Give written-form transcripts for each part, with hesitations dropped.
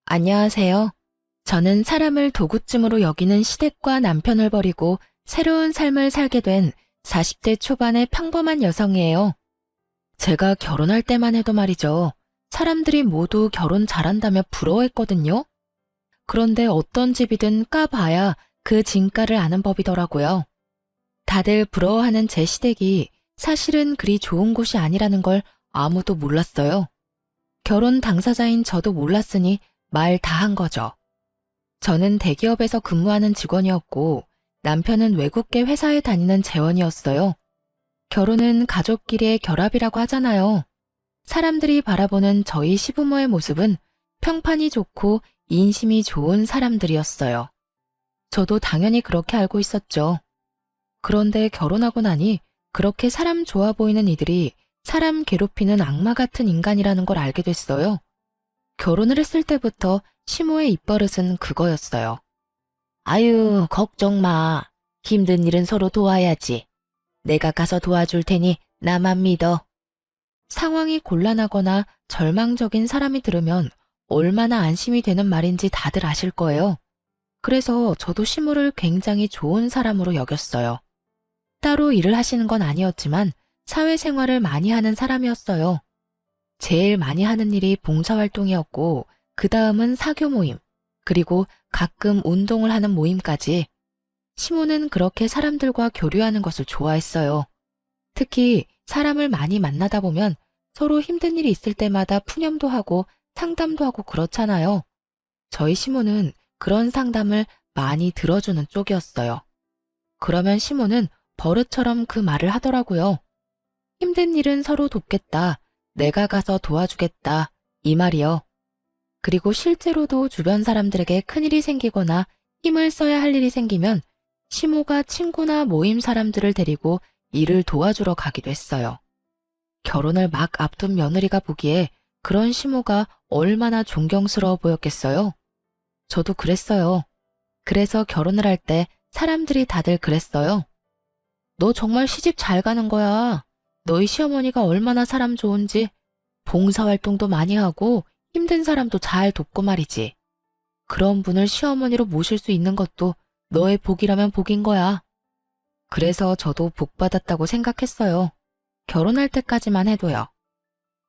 안녕하세요. 저는 사람을 도구쯤으로 여기는 시댁과 남편을 버리고 새로운 삶을 살게 된 40대 초반의 평범한 여성이에요. 제가 결혼할 때만 해도 말이죠. 사람들이 모두 결혼 잘한다며 부러워했거든요. 그런데 어떤 집이든 까봐야 그 진가를 아는 법이더라고요. 다들 부러워하는 제 시댁이 사실은 그리 좋은 곳이 아니라는 걸 아무도 몰랐어요. 결혼 당사자인 저도 몰랐으니 말 다 한 거죠. 저는 대기업에서 근무하는 직원이었고 남편은 외국계 회사에 다니는 재원이었어요. 결혼은 가족끼리의 결합이라고 하잖아요. 사람들이 바라보는 저희 시부모의 모습은 평판이 좋고 인심이 좋은 사람들이었어요. 저도 당연히 그렇게 알고 있었죠. 그런데 결혼하고 나니 그렇게 사람 좋아 보이는 이들이 사람 괴롭히는 악마 같은 인간이라는 걸 알게 됐어요. 결혼을 했을 때부터 시모의 입버릇은 그거였어요. 아유, 걱정 마. 힘든 일은 서로 도와야지. 내가 가서 도와줄 테니 나만 믿어. 상황이 곤란하거나 절망적인 사람이 들으면 얼마나 안심이 되는 말인지 다들 아실 거예요. 그래서 저도 시모를 굉장히 좋은 사람으로 여겼어요. 따로 일을 하시는 건 아니었지만 사회생활을 많이 하는 사람이었어요. 제일 많이 하는 일이 봉사활동이었고 그 다음은 사교 모임, 그리고 가끔 운동을 하는 모임까지. 시모는 그렇게 사람들과 교류하는 것을 좋아했어요. 특히 사람을 많이 만나다 보면 서로 힘든 일이 있을 때마다 푸념도 하고 상담도 하고 그렇잖아요. 저희 시모는 그런 상담을 많이 들어주는 쪽이었어요. 그러면 시모는 버릇처럼 그 말을 하더라고요. 힘든 일은 서로 돕겠다. 내가 가서 도와주겠다. 이 말이요. 그리고 실제로도 주변 사람들에게 큰일이 생기거나 힘을 써야 할 일이 생기면 시모가 친구나 모임 사람들을 데리고 일을 도와주러 가기도 했어요. 결혼을 막 앞둔 며느리가 보기에 그런 시모가 얼마나 존경스러워 보였겠어요? 저도 그랬어요. 그래서 결혼을 할 때 사람들이 다들 그랬어요. 너 정말 시집 잘 가는 거야. 너희 시어머니가 얼마나 사람 좋은지 봉사활동도 많이 하고 힘든 사람도 잘 돕고 말이지. 그런 분을 시어머니로 모실 수 있는 것도 너의 복이라면 복인 거야. 그래서 저도 복 받았다고 생각했어요. 결혼할 때까지만 해도요.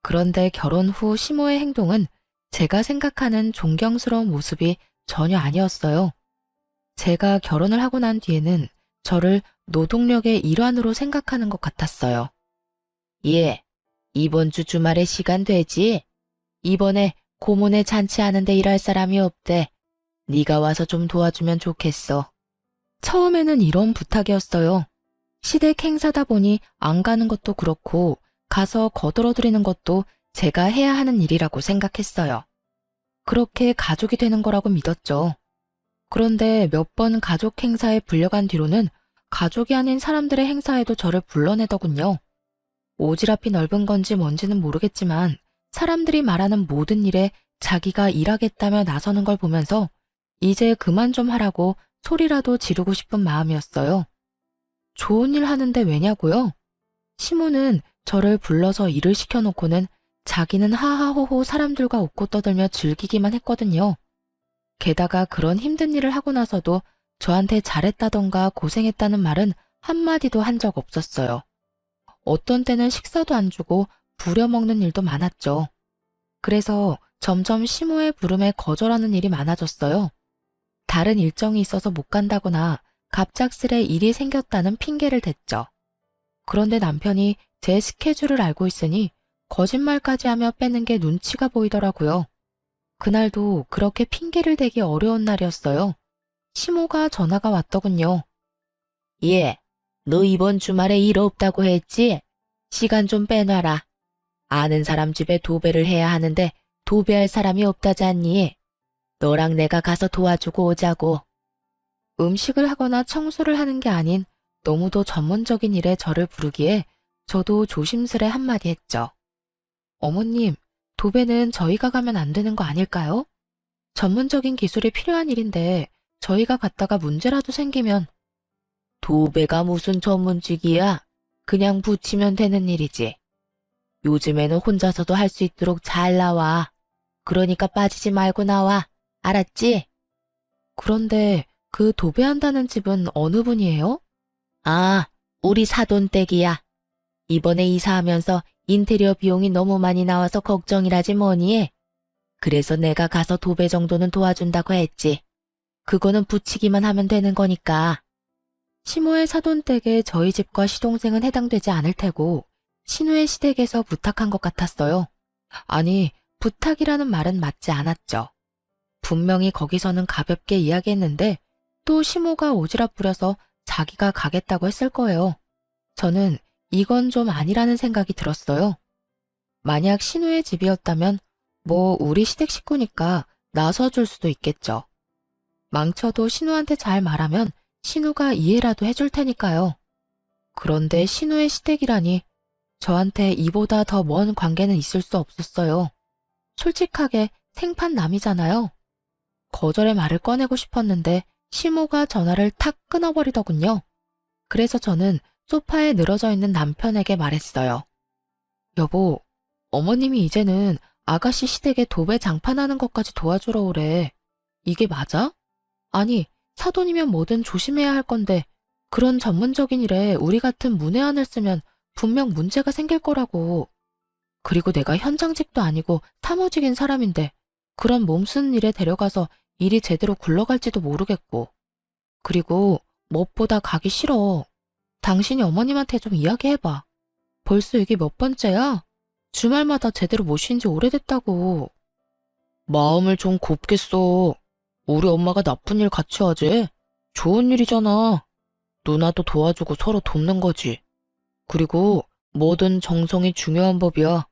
그런데 결혼 후 시모의 행동은 제가 생각하는 존경스러운 모습이 전혀 아니었어요. 제가 결혼을 하고 난 뒤에는 저를 노동력의 일환으로 생각하는 것 같았어요. 예, 이번 주 주말에 시간 되지? 이번에 고모네 잔치하는데 일할 사람이 없대. 네가 와서 좀 도와주면 좋겠어. 처음에는 이런 부탁이었어요. 시댁 행사다 보니 안 가는 것도 그렇고 가서 거들어드리는 것도 제가 해야 하는 일이라고 생각했어요. 그렇게 가족이 되는 거라고 믿었죠. 그런데 몇 번 가족 행사에 불려간 뒤로는 가족이 아닌 사람들의 행사에도 저를 불러내더군요. 오지랖이 넓은 건지 뭔지는 모르겠지만 사람들이 말하는 모든 일에 자기가 일하겠다며 나서는 걸 보면서 이제 그만 좀 하라고 소리라도 지르고 싶은 마음이었어요. 좋은 일 하는데 왜냐고요? 시모는 저를 불러서 일을 시켜놓고는 자기는 하하호호 사람들과 웃고 떠들며 즐기기만 했거든요. 게다가 그런 힘든 일을 하고 나서도 저한테 잘했다던가 고생했다는 말은 한마디도 한 적 없었어요. 어떤 때는 식사도 안 주고 부려먹는 일도 많았죠. 그래서 점점 시모의 부름에 거절하는 일이 많아졌어요. 다른 일정이 있어서 못 간다거나 갑작스레 일이 생겼다는 핑계를 댔죠. 그런데 남편이 제 스케줄을 알고 있으니 거짓말까지 하며 빼는 게 눈치가 보이더라고요. 그날도 그렇게 핑계를 대기 어려운 날이었어요. 시모가 전화가 왔더군요. 예, 너 이번 주말에 일 없다고 했지? 시간 좀 빼놔라. 아는 사람 집에 도배를 해야 하는데 도배할 사람이 없다잖니. 너랑 내가 가서 도와주고 오자고. 음식을 하거나 청소를 하는 게 아닌 너무도 전문적인 일에 저를 부르기에 저도 조심스레 한마디 했죠. 어머님, 도배는 저희가 가면 안 되는 거 아닐까요? 전문적인 기술이 필요한 일인데 저희가 갔다가 문제라도 생기면. 도배가 무슨 전문직이야? 그냥 붙이면 되는 일이지. 요즘에는 혼자서도 할 수 있도록 잘 나와. 그러니까 빠지지 말고 나와. 알았지? 그런데 그 도배한다는 집은 어느 분이에요? 아, 우리 사돈댁이야. 이번에 이사하면서 인테리어 비용이 너무 많이 나와서 걱정이라지 뭐니. 그래서 내가 가서 도배 정도는 도와준다고 했지. 그거는 붙이기만 하면 되는 거니까. 시모의 사돈댁에 저희 집과 시동생은 해당되지 않을 테고 신우의 시댁에서 부탁한 것 같았어요. 아니, 부탁이라는 말은 맞지 않았죠. 분명히 거기서는 가볍게 이야기했는데 또 시모가 오지랖 부려서 자기가 가겠다고 했을 거예요. 저는 이건 좀 아니라는 생각이 들었어요. 만약 신우의 집이었다면 뭐 우리 시댁 식구니까 나서줄 수도 있겠죠. 망쳐도 신우한테 잘 말하면 신우가 이해라도 해줄 테니까요. 그런데 신우의 시댁이라니 저한테 이보다 더 먼 관계는 있을 수 없었어요. 솔직하게 생판남이잖아요. 거절의 말을 꺼내고 싶었는데 시모가 전화를 탁 끊어버리더군요. 그래서 저는 소파에 늘어져 있는 남편에게 말했어요. 여보, 어머님이 이제는 아가씨 시댁에 도배 장판하는 것까지 도와주러 오래. 이게 맞아? 아니, 사돈이면 뭐든 조심해야 할 건데 그런 전문적인 일에 우리 같은 문외한을 쓰면 분명 문제가 생길 거라고. 그리고 내가 현장직도 아니고 사무직인 사람인데 그런 몸쓰는 일에 데려가서 일이 제대로 굴러갈지도 모르겠고. 그리고 무엇보다 가기 싫어. 당신이 어머님한테 좀 이야기해봐. 벌써 이게 몇 번째야? 주말마다 제대로 못 쉰 지 오래됐다고. 마음을 좀 곱게 써. 우리 엄마가 나쁜 일 같이 하지? 좋은 일이잖아. 누나도 도와주고 서로 돕는 거지. 그리고 뭐든 정성이 중요한 법이야.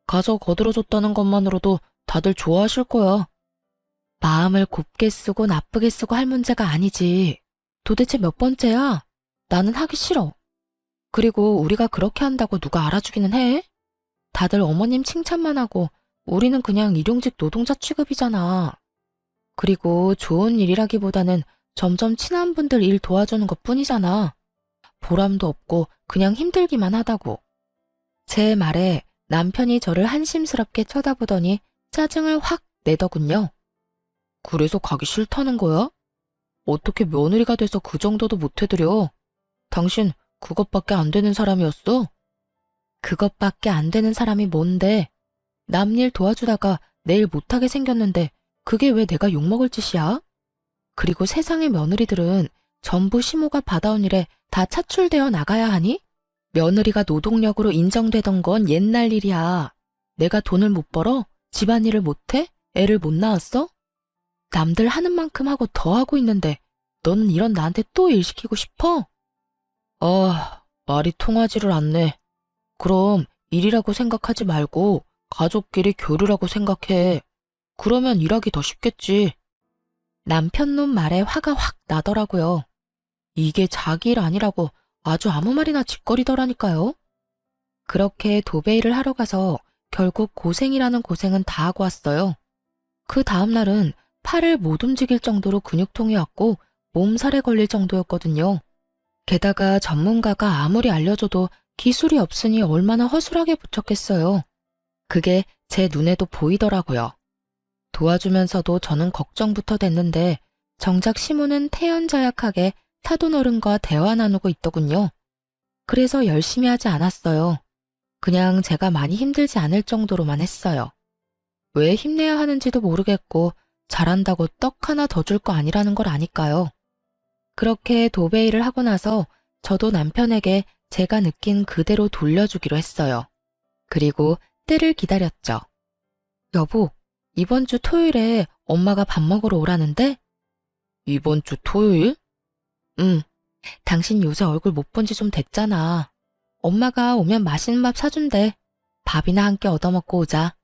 가서 거들어줬다는 것만으로도 다들 좋아하실 거야. 마음을 곱게 쓰고 나쁘게 쓰고 할 문제가 아니지. 도대체 몇 번째야? 나는 하기 싫어. 그리고 우리가 그렇게 한다고 누가 알아주기는 해? 다들 어머님 칭찬만 하고 우리는 그냥 일용직 노동자 취급이잖아. 그리고 좋은 일이라기보다는 점점 친한 분들 일 도와주는 것 뿐이잖아. 보람도 없고 그냥 힘들기만 하다고. 제 말에 남편이 저를 한심스럽게 쳐다보더니 짜증을 확 내더군요. 그래서 가기 싫다는 거야? 어떻게 며느리가 돼서 그 정도도 못 해드려? 당신 그것밖에 안 되는 사람이었어? 그것밖에 안 되는 사람이 뭔데? 남 일 도와주다가 내일 못하게 생겼는데 그게 왜 내가 욕먹을 짓이야? 그리고 세상의 며느리들은 전부 시모가 받아온 일에 다 차출되어 나가야 하니? 며느리가 노동력으로 인정되던 건 옛날 일이야. 내가 돈을 못 벌어? 집안일을 못해? 애를 못 낳았어? 남들 하는 만큼 하고 더 하고 있는데 너는 이런 나한테 또 일 시키고 싶어? 말이 통하지를 않네. 그럼 일이라고 생각하지 말고 가족끼리 교류라고 생각해. 그러면 일하기 더 쉽겠지. 남편놈 말에 화가 확 나더라고요. 이게 자기 일 아니라고 아주 아무 말이나 짓거리더라니까요. 그렇게 도배일을 하러 가서 결국 고생이라는 고생은 다 하고 왔어요. 그 다음날은 팔을 못 움직일 정도로 근육통이 왔고 몸살에 걸릴 정도였거든요. 게다가 전문가가 아무리 알려줘도 기술이 없으니 얼마나 허술하게 붙였겠어요. 그게 제 눈에도 보이더라고요. 도와주면서도 저는 걱정부터 됐는데 정작 시모는 태연자약하게 사돈어른과 대화 나누고 있더군요. 그래서 열심히 하지 않았어요. 그냥 제가 많이 힘들지 않을 정도로만 했어요. 왜 힘내야 하는지도 모르겠고 잘한다고 떡 하나 더 줄 거 아니라는 걸 아니까요. 그렇게 도배일을 하고 나서 저도 남편에게 제가 느낀 그대로 돌려주기로 했어요. 그리고 때를 기다렸죠. 여보, 이번 주 토요일에 엄마가 밥 먹으러 오라는데? 이번 주 토요일? 응. 당신 요새 얼굴 못 본 지 좀 됐잖아. 엄마가 오면 맛있는 밥 사준대. 밥이나 함께 얻어먹고 오자.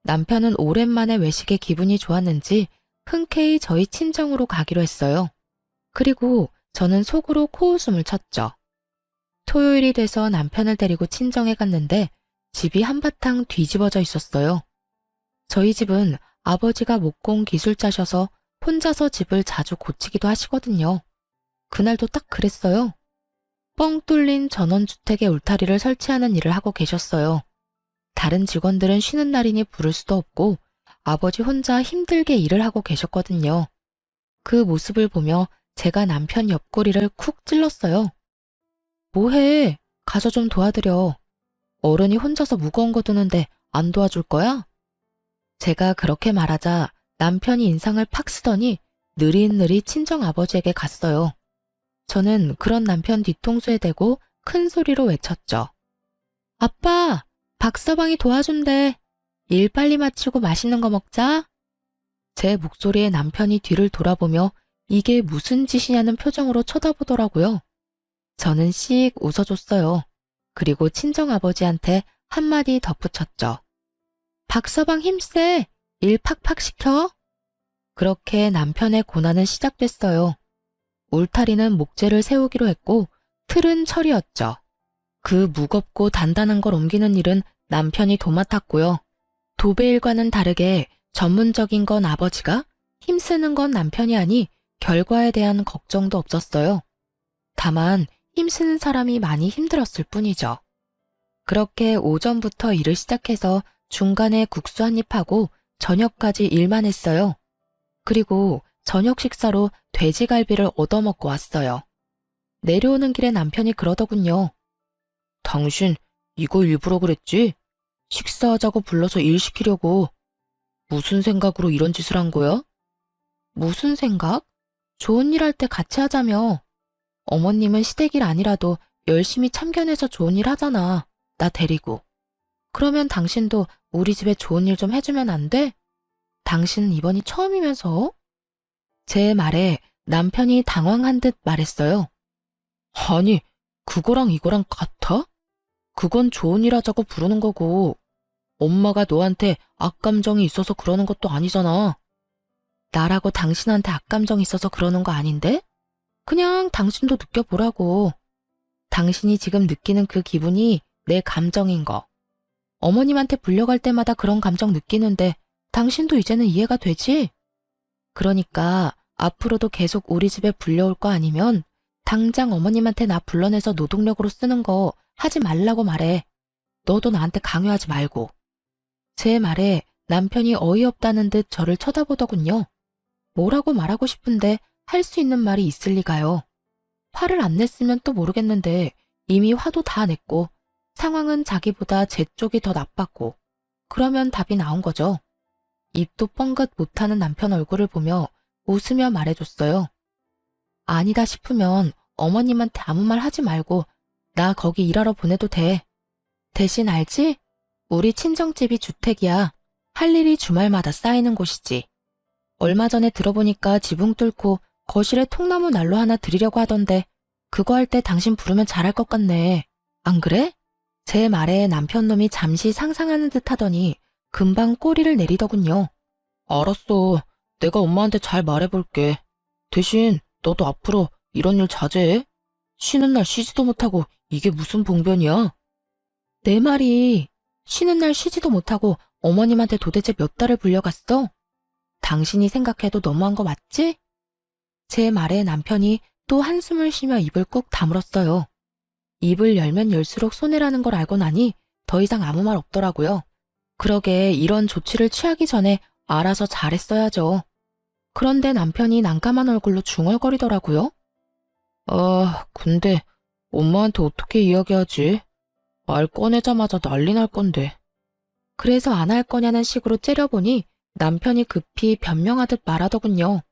남편은 오랜만에 외식에 기분이 좋았는지 흔쾌히 저희 친정으로 가기로 했어요. 그리고 저는 속으로 코웃음을 쳤죠. 토요일이 돼서 남편을 데리고 친정에 갔는데 집이 한바탕 뒤집어져 있었어요. 저희 집은 아버지가 목공 기술자셔서 혼자서 집을 자주 고치기도 하시거든요. 그날도 딱 그랬어요. 뻥 뚫린 전원주택의 울타리를 설치하는 일을 하고 계셨어요. 다른 직원들은 쉬는 날이니 부를 수도 없고 아버지 혼자 힘들게 일을 하고 계셨거든요. 그 모습을 보며 제가 남편 옆구리를 쿡 찔렀어요. 뭐해? 가서 좀 도와드려. 어른이 혼자서 무거운 거 드는데 안 도와줄 거야? 제가 그렇게 말하자 남편이 인상을 팍 쓰더니 느릿느릿 친정아버지에게 갔어요. 저는 그런 남편 뒤통수에 대고 큰 소리로 외쳤죠. 아빠, 박서방이 도와준대. 일 빨리 마치고 맛있는 거 먹자. 제 목소리에 남편이 뒤를 돌아보며 이게 무슨 짓이냐는 표정으로 쳐다보더라고요. 저는 씩 웃어줬어요. 그리고 친정아버지한테 한마디 덧붙였죠. 박서방 힘세. 일 팍팍 시켜. 그렇게 남편의 고난은 시작됐어요. 울타리는 목재를 세우기로 했고 틀은 철이었죠. 그 무겁고 단단한 걸 옮기는 일은 남편이 도맡았고요. 도배 일과는 다르게 전문적인 건 아버지가, 힘쓰는 건 남편이 아니 결과에 대한 걱정도 없었어요. 다만 힘쓰는 사람이 많이 힘들었을 뿐이죠. 그렇게 오전부터 일을 시작해서 중간에 국수 한 입 하고 저녁까지 일만 했어요. 그리고 저녁 식사로 돼지갈비를 얻어먹고 왔어요. 내려오는 길에 남편이 그러더군요. 당신 이거 일부러 그랬지? 식사하자고 불러서 일 시키려고. 무슨 생각으로 이런 짓을 한 거야? 무슨 생각? 좋은 일 할 때 같이 하자며. 어머님은 시댁일 아니라도 열심히 참견해서 좋은 일 하잖아. 나 데리고. 그러면 당신도 우리 집에 좋은 일 좀 해주면 안 돼? 당신은 이번이 처음이면서? 제 말에 남편이 당황한 듯 말했어요. 아니, 그거랑 이거랑 같아? 그건 좋은 일 하자고 부르는 거고, 엄마가 너한테 악감정이 있어서 그러는 것도 아니잖아. 나라고 당신한테 악감정이 있어서 그러는 거 아닌데? 그냥 당신도 느껴보라고. 당신이 지금 느끼는 그 기분이 내 감정인 거. 어머님한테 불려갈 때마다 그런 감정 느끼는데 당신도 이제는 이해가 되지? 그러니까 앞으로도 계속 우리 집에 불려올 거 아니면 당장 어머님한테 나 불러내서 노동력으로 쓰는 거 하지 말라고 말해. 너도 나한테 강요하지 말고. 제 말에 남편이 어이없다는 듯 저를 쳐다보더군요. 뭐라고 말하고 싶은데 할 수 있는 말이 있을 리가요. 화를 안 냈으면 또 모르겠는데 이미 화도 다 냈고 상황은 자기보다 제 쪽이 더 나빴고 그러면 답이 나온 거죠. 입도 뻥긋 못하는 남편 얼굴을 보며 웃으며 말해줬어요. 아니다 싶으면 어머님한테 아무 말 하지 말고 나 거기 일하러 보내도 돼. 대신 알지? 우리 친정집이 주택이야. 할 일이 주말마다 쌓이는 곳이지. 얼마 전에 들어보니까 지붕 뚫고 거실에 통나무 난로 하나 드리려고 하던데 그거 할 때 당신 부르면 잘할 것 같네. 안 그래? 제 말에 남편놈이 잠시 상상하는 듯 하더니 금방 꼬리를 내리더군요. 알았어. 내가 엄마한테 잘 말해볼게. 대신 너도 앞으로 이런 일 자제해. 쉬는 날 쉬지도 못하고 이게 무슨 봉변이야? 내 말이 쉬는 날 쉬지도 못하고 어머님한테 도대체 몇 달을 불려갔어? 당신이 생각해도 너무한 거 맞지? 제 말에 남편이 또 한숨을 쉬며 입을 꾹 다물었어요. 입을 열면 열수록 손해라는 걸 알고 나니 더 이상 아무 말 없더라고요. 그러게 이런 조치를 취하기 전에 알아서 잘했어야죠. 그런데 남편이 난감한 얼굴로 중얼거리더라고요. 근데 엄마한테 어떻게 이야기하지? 말 꺼내자마자 난리 날 건데. 그래서 안 할 거냐는 식으로 째려보니 남편이 급히 변명하듯 말하더군요.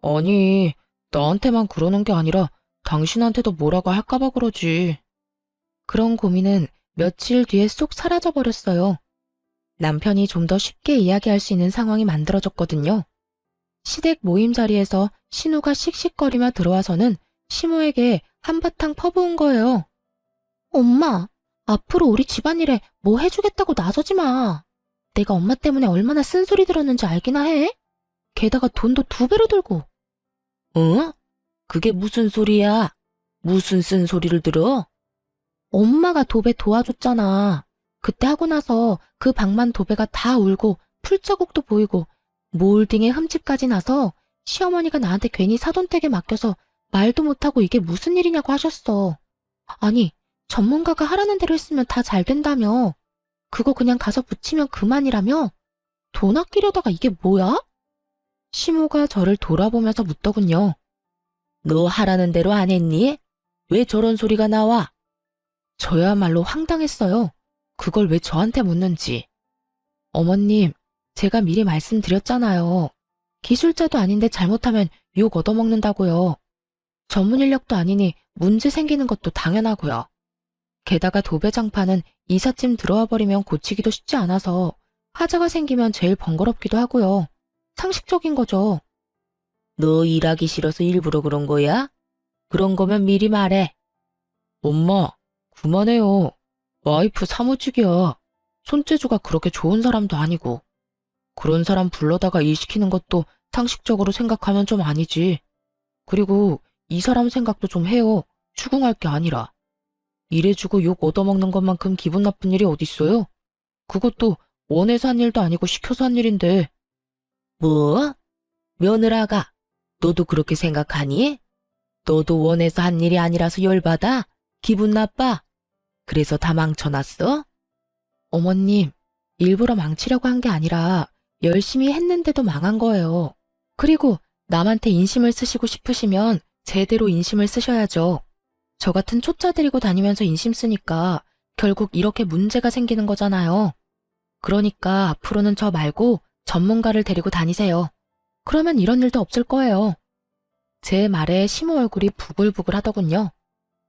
아니, 나한테만 그러는 게 아니라 당신한테도 뭐라고 할까봐 그러지. 그런 고민은 며칠 뒤에 쏙 사라져버렸어요. 남편이 좀 더 쉽게 이야기할 수 있는 상황이 만들어졌거든요. 시댁 모임 자리에서 신우가 씩씩거리며 들어와서는 시모에게 한바탕 퍼부은 거예요. 엄마, 앞으로 우리 집안일에 뭐 해주겠다고 나서지 마. 내가 엄마 때문에 얼마나 쓴소리 들었는지 알기나 해? 게다가 돈도 2배로 들고. 응? 그게 무슨 소리야? 무슨 쓴소리를 들어? 엄마가 도배 도와줬잖아. 그때 하고 나서 그 방만 도배가 다 울고 풀자국도 보이고 몰딩에 흠집까지 나서 시어머니가 나한테 괜히 사돈댁에 맡겨서 말도 못하고 이게 무슨 일이냐고 하셨어. 아니, 전문가가 하라는 대로 했으면 다 잘 된다며. 그거 그냥 가서 붙이면 그만이라며? 돈 아끼려다가 이게 뭐야? 시모가 저를 돌아보면서 묻더군요. 너 하라는 대로 안 했니? 왜 저런 소리가 나와? 저야말로 황당했어요. 그걸 왜 저한테 묻는지. 어머님, 제가 미리 말씀드렸잖아요. 기술자도 아닌데 잘못하면 욕 얻어먹는다고요. 전문 인력도 아니니 문제 생기는 것도 당연하고요. 게다가 도배장판은 이삿짐 들어와 버리면 고치기도 쉽지 않아서 하자가 생기면 제일 번거롭기도 하고요. 상식적인 거죠. 너 일하기 싫어서 일부러 그런 거야? 그런 거면 미리 말해. 엄마, 그만해요. 와이프 사무직이야. 손재주가 그렇게 좋은 사람도 아니고. 그런 사람 불러다가 일 시키는 것도 상식적으로 생각하면 좀 아니지. 그리고 이 사람 생각도 좀 해요. 추궁할 게 아니라. 일해주고 욕 얻어먹는 것만큼 기분 나쁜 일이 어딨어요? 그것도 원해서 한 일도 아니고 시켜서 한 일인데. 뭐? 며느라가, 너도 그렇게 생각하니? 너도 원해서 한 일이 아니라서 열받아? 기분 나빠? 그래서 다 망쳐놨어? 어머님, 일부러 망치려고 한 게 아니라 열심히 했는데도 망한 거예요. 그리고 남한테 인심을 쓰시고 싶으시면 제대로 인심을 쓰셔야죠. 저 같은 초짜 데리고 다니면서 인심 쓰니까 결국 이렇게 문제가 생기는 거잖아요. 그러니까 앞으로는 저 말고 전문가를 데리고 다니세요. 그러면 이런 일도 없을 거예요. 제 말에 시모 얼굴이 부글부글 하더군요.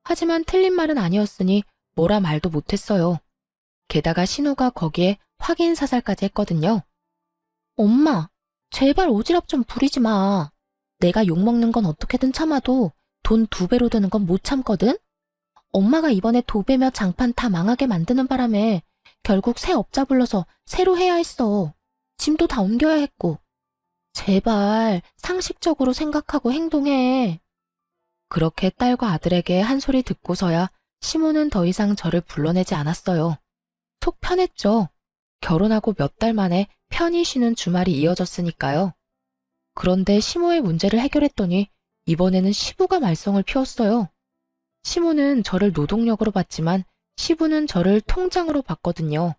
하지만 틀린 말은 아니었으니 뭐라 말도 못했어요. 게다가 신우가 거기에 확인 사살까지 했거든요. 엄마, 제발 오지랖 좀 부리지 마. 내가 욕먹는 건 어떻게든 참아도 돈 2배로 드는 건 못 참거든? 엄마가 이번에 도배며 장판 다 망하게 만드는 바람에 결국 새 업자 불러서 새로 해야 했어. 짐도 다 옮겨야 했고. 제발 상식적으로 생각하고 행동해. 그렇게 딸과 아들에게 한 소리 듣고서야 시모는 더 이상 저를 불러내지 않았어요. 속 편했죠. 결혼하고 몇 달 만에 편히 쉬는 주말이 이어졌으니까요. 그런데 시모의 문제를 해결했더니 이번에는 시부가 말썽을 피웠어요. 시모는 저를 노동력으로 봤지만 시부는 저를 통장으로 봤거든요.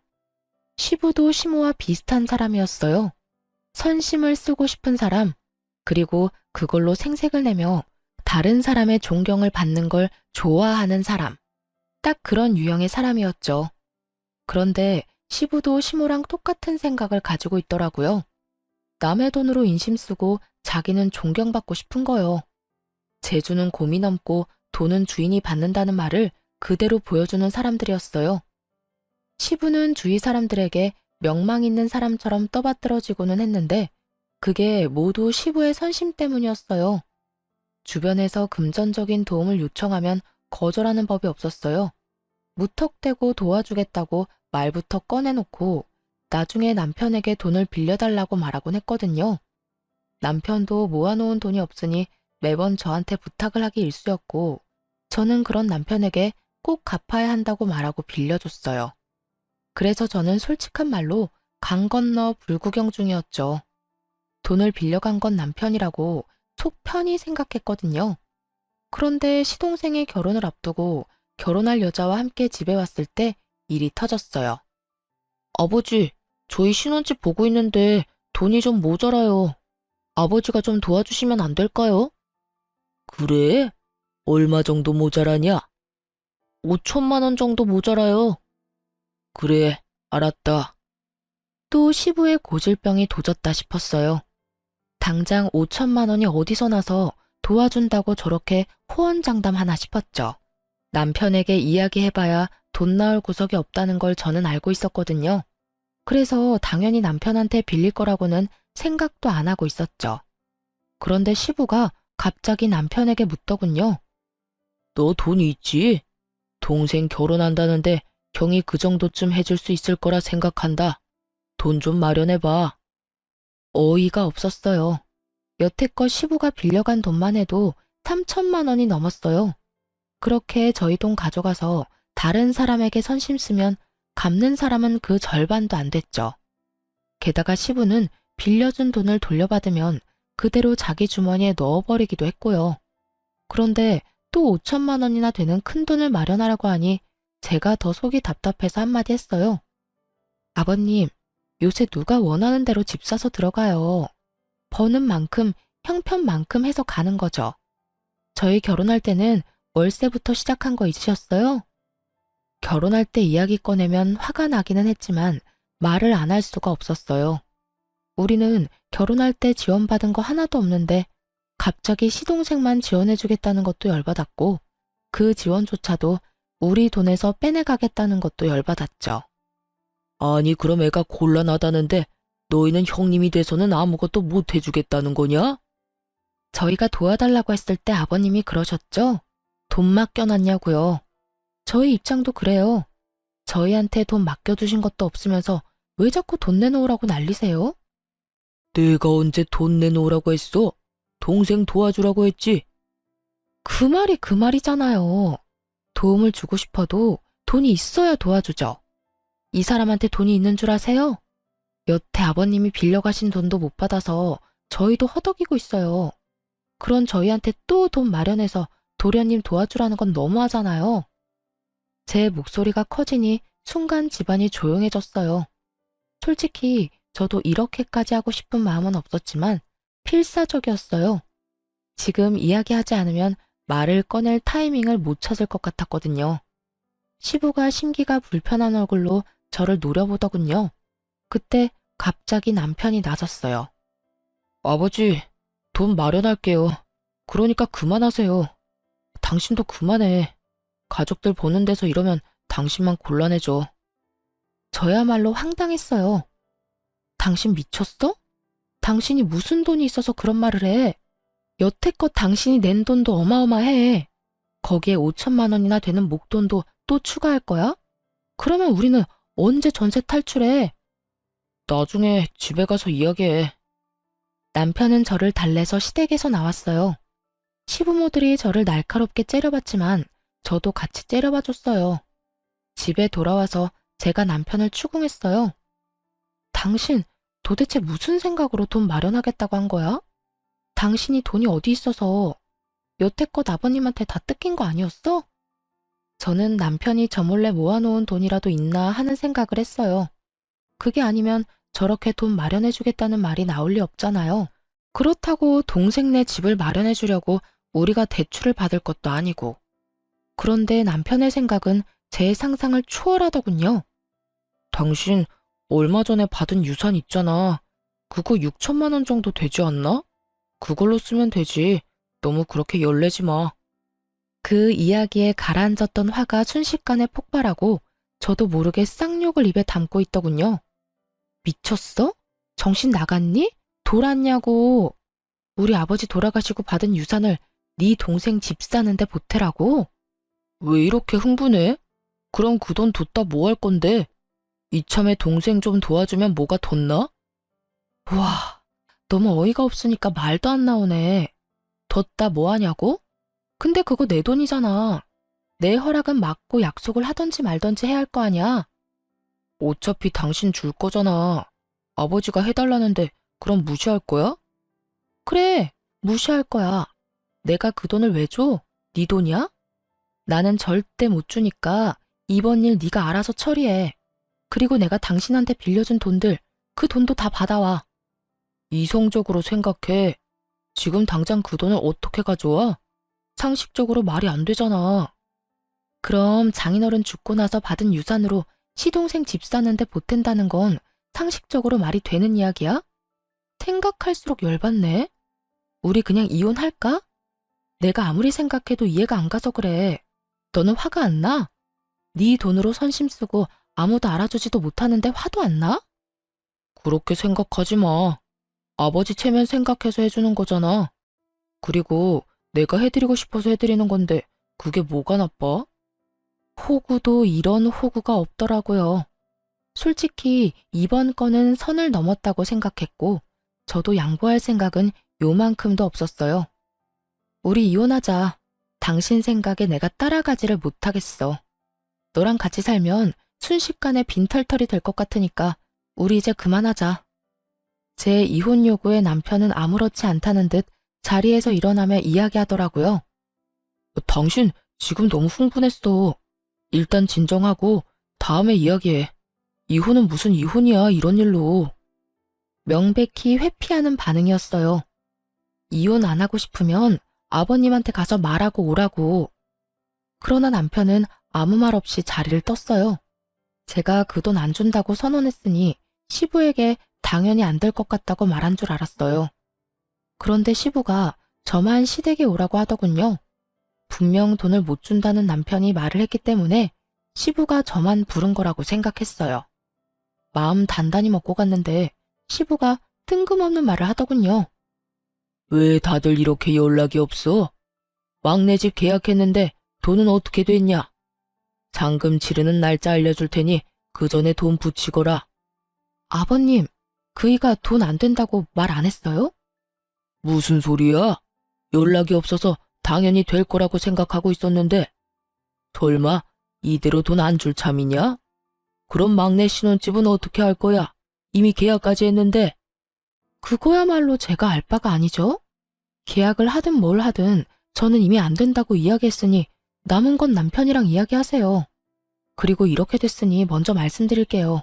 시부도 시모와 비슷한 사람이었어요. 선심을 쓰고 싶은 사람, 그리고 그걸로 생색을 내며 다른 사람의 존경을 받는 걸 좋아하는 사람. 딱 그런 유형의 사람이었죠. 그런데 시부도 시모랑 똑같은 생각을 가지고 있더라고요. 남의 돈으로 인심 쓰고 자기는 존경받고 싶은 거요. 재주는 곰이 넘고 돈은 주인이 받는다는 말을 그대로 보여주는 사람들이었어요. 시부는 주위 사람들에게 명망 있는 사람처럼 떠받들어지고는 했는데 그게 모두 시부의 선심 때문이었어요. 주변에서 금전적인 도움을 요청하면 거절하는 법이 없었어요. 무턱대고 도와주겠다고 말부터 꺼내놓고 나중에 남편에게 돈을 빌려달라고 말하곤 했거든요. 남편도 모아놓은 돈이 없으니 매번 저한테 부탁을 하기 일쑤였고 저는 그런 남편에게 꼭 갚아야 한다고 말하고 빌려줬어요. 그래서 저는 솔직한 말로 강 건너 불구경 중이었죠. 돈을 빌려간 건 남편이라고 속 편히 생각했거든요. 그런데 시동생의 결혼을 앞두고 결혼할 여자와 함께 집에 왔을 때 일이 터졌어요. 아버지, 저희 신혼집 보고 있는데 돈이 좀 모자라요. 아버지가 좀 도와주시면 안 될까요? 그래? 얼마 정도 모자라냐? 5천만 원 정도 모자라요. 그래, 알았다. 또 시부의 고질병이 도졌다 싶었어요. 당장 5천만 원이 어디서 나서 도와준다고 저렇게 호언장담하나 싶었죠. 남편에게 이야기해봐야 돈 나올 구석이 없다는 걸 저는 알고 있었거든요. 그래서 당연히 남편한테 빌릴 거라고는 생각도 안 하고 있었죠. 그런데 시부가 갑자기 남편에게 묻더군요. 너 돈 있지? 동생 결혼한다는데 형이 그 정도쯤 해줄 수 있을 거라 생각한다. 돈 좀 마련해봐. 어이가 없었어요. 여태껏 시부가 빌려간 돈만 해도 3천만 원이 넘었어요. 그렇게 저희 돈 가져가서 다른 사람에게 선심 쓰면 갚는 사람은 그 절반도 안 됐죠. 게다가 시부는 빌려준 돈을 돌려받으면 그대로 자기 주머니에 넣어버리기도 했고요. 그런데 또 5천만 원이나 되는 큰 돈을 마련하라고 하니 제가 더 속이 답답해서 한마디 했어요. 아버님, 요새 누가 원하는 대로 집 사서 들어가요. 버는 만큼, 형편만큼 해서 가는 거죠. 저희 결혼할 때는 월세부터 시작한 거 잊으셨어요? 결혼할 때 이야기 꺼내면 화가 나기는 했지만 말을 안 할 수가 없었어요. 우리는 결혼할 때 지원받은 거 하나도 없는데 갑자기 시동생만 지원해주겠다는 것도 열받았고 그 지원조차도 우리 돈에서 빼내가겠다는 것도 열받았죠. 아니, 그럼 애가 곤란하다는데 너희는 형님이 돼서는 아무것도 못 해주겠다는 거냐? 저희가 도와달라고 했을 때 아버님이 그러셨죠? 돈 맡겨놨냐고요. 저희 입장도 그래요. 저희한테 돈 맡겨두신 것도 없으면서 왜 자꾸 돈 내놓으라고 난리세요? 내가 언제 돈 내놓으라고 했어? 동생 도와주라고 했지. 그 말이 그 말이잖아요. 도움을 주고 싶어도 돈이 있어야 도와주죠. 이 사람한테 돈이 있는 줄 아세요? 여태 아버님이 빌려가신 돈도 못 받아서 저희도 허덕이고 있어요. 그런 저희한테 또 돈 마련해서 도련님 도와주라는 건 너무하잖아요. 제 목소리가 커지니 순간 집안이 조용해졌어요. 솔직히 저도 이렇게까지 하고 싶은 마음은 없었지만 필사적이었어요. 지금 이야기하지 않으면 말을 꺼낼 타이밍을 못 찾을 것 같았거든요. 시부가 심기가 불편한 얼굴로 저를 노려보더군요. 그때 갑자기 남편이 나섰어요. 아버지, 돈 마련할게요. 그러니까 그만하세요. 당신도 그만해. 가족들 보는 데서 이러면 당신만 곤란해져. 저야말로 황당했어요. 당신 미쳤어? 당신이 무슨 돈이 있어서 그런 말을 해? 여태껏 당신이 낸 돈도 어마어마해. 거기에 5천만 원이나 되는 목돈도 또 추가할 거야? 그러면 우리는 언제 전세 탈출해? 나중에 집에 가서 이야기해. 남편은 저를 달래서 시댁에서 나왔어요. 시부모들이 저를 날카롭게 째려봤지만 저도 같이 째려봐 줬어요. 집에 돌아와서 제가 남편을 추궁했어요. 당신 도대체 무슨 생각으로 돈 마련하겠다고 한 거야? 당신이 돈이 어디 있어서 여태껏 아버님한테 다 뜯긴 거 아니었어? 저는 남편이 저 몰래 모아놓은 돈이라도 있나 하는 생각을 했어요. 그게 아니면 저렇게 돈 마련해주겠다는 말이 나올 리 없잖아요. 그렇다고 동생네 집을 마련해주려고 우리가 대출을 받을 것도 아니고. 그런데 남편의 생각은 제 상상을 초월하더군요. 당신 얼마 전에 받은 유산 있잖아. 그거 6천만 원 정도 되지 않나? 그걸로 쓰면 되지. 너무 그렇게 열내지 마. 그 이야기에 가라앉았던 화가 순식간에 폭발하고 저도 모르게 쌍욕을 입에 담고 있더군요. 미쳤어? 정신 나갔니? 돌았냐고. 우리 아버지 돌아가시고 받은 유산을 네 동생 집 사는데 보태라고? 왜 이렇게 흥분해? 그럼 그 돈 뒀다 뭐 할 건데? 이참에 동생 좀 도와주면 뭐가 덧나? 와, 너무 어이가 없으니까 말도 안 나오네. 뒀다 뭐 하냐고? 근데 그거 내 돈이잖아. 내 허락은 맞고 약속을 하던지 말던지 해야 할 거 아니야. 어차피 당신 줄 거잖아. 아버지가 해달라는데 그럼 무시할 거야? 그래, 무시할 거야. 내가 그 돈을 왜 줘? 네 돈이야? 나는 절대 못 주니까 이번 일 네가 알아서 처리해. 그리고 내가 당신한테 빌려준 돈들, 그 돈도 다 받아와. 이성적으로 생각해. 지금 당장 그 돈을 어떻게 가져와? 상식적으로 말이 안 되잖아. 그럼 장인어른 죽고 나서 받은 유산으로 시동생 집 사는데 보탠다는 건 상식적으로 말이 되는 이야기야? 생각할수록 열받네. 우리 그냥 이혼할까? 내가 아무리 생각해도 이해가 안 가서 그래. 너는 화가 안 나? 네 돈으로 선심 쓰고 아무도 알아주지도 못하는데 화도 안 나? 그렇게 생각하지 마. 아버지 체면 생각해서 해주는 거잖아. 그리고 내가 해드리고 싶어서 해드리는 건데 그게 뭐가 나빠? 호구도 이런 호구가 없더라고요. 솔직히 이번 건은 선을 넘었다고 생각했고 저도 양보할 생각은 요만큼도 없었어요. 우리 이혼하자. 당신 생각에 내가 따라가지를 못하겠어. 너랑 같이 살면 순식간에 빈털털이 될 것 같으니까 우리 이제 그만하자. 제 이혼 요구에 남편은 아무렇지 않다는 듯 자리에서 일어나며 이야기하더라고요. 당신 지금 너무 흥분했어. 일단 진정하고 다음에 이야기해. 이혼은 무슨 이혼이야, 이런 일로. 명백히 회피하는 반응이었어요. 이혼 안 하고 싶으면 아버님한테 가서 말하고 오라고. 그러나 남편은 아무 말 없이 자리를 떴어요. 제가 그 돈 안 준다고 선언했으니 시부에게 당연히 안 될 것 같다고 말한 줄 알았어요. 그런데 시부가 저만 시댁에 오라고 하더군요. 분명 돈을 못 준다는 남편이 말을 했기 때문에 시부가 저만 부른 거라고 생각했어요. 마음 단단히 먹고 갔는데 시부가 뜬금없는 말을 하더군요. 왜 다들 이렇게 연락이 없어? 막내 집 계약했는데 돈은 어떻게 됐냐? 잔금 치르는 날짜 알려줄 테니 그 전에 돈 붙이거라. 아버님, 그이가 돈 안 된다고 말 안 했어요? 무슨 소리야? 연락이 없어서 당연히 될 거라고 생각하고 있었는데. 설마 이대로 돈 안 줄 참이냐? 그럼 막내 신혼집은 어떻게 할 거야? 이미 계약까지 했는데. 그거야말로 제가 알 바가 아니죠? 계약을 하든 뭘 하든 저는 이미 안 된다고 이야기했으니 남은 건 남편이랑 이야기하세요. 그리고 이렇게 됐으니 먼저 말씀드릴게요.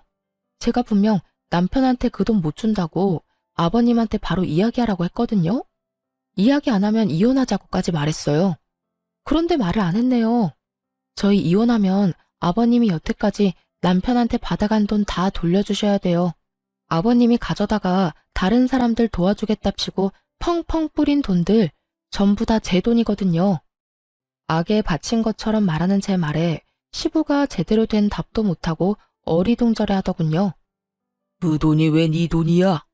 제가 분명 남편한테 그 돈 못 준다고 아버님한테 바로 이야기하라고 했거든요. 이야기 안 하면 이혼하자고까지 말했어요. 그런데 말을 안 했네요. 저희 이혼하면 아버님이 여태까지 남편한테 받아간 돈 다 돌려주셔야 돼요. 아버님이 가져다가 다른 사람들 도와주겠답시고 펑펑 뿌린 돈들 전부 다 제 돈이거든요. 악에 바친 것처럼 말하는 제 말에 시부가 제대로 된 답도 못하고 어리둥절해 하더군요. 그 돈이 왜 네 돈이야?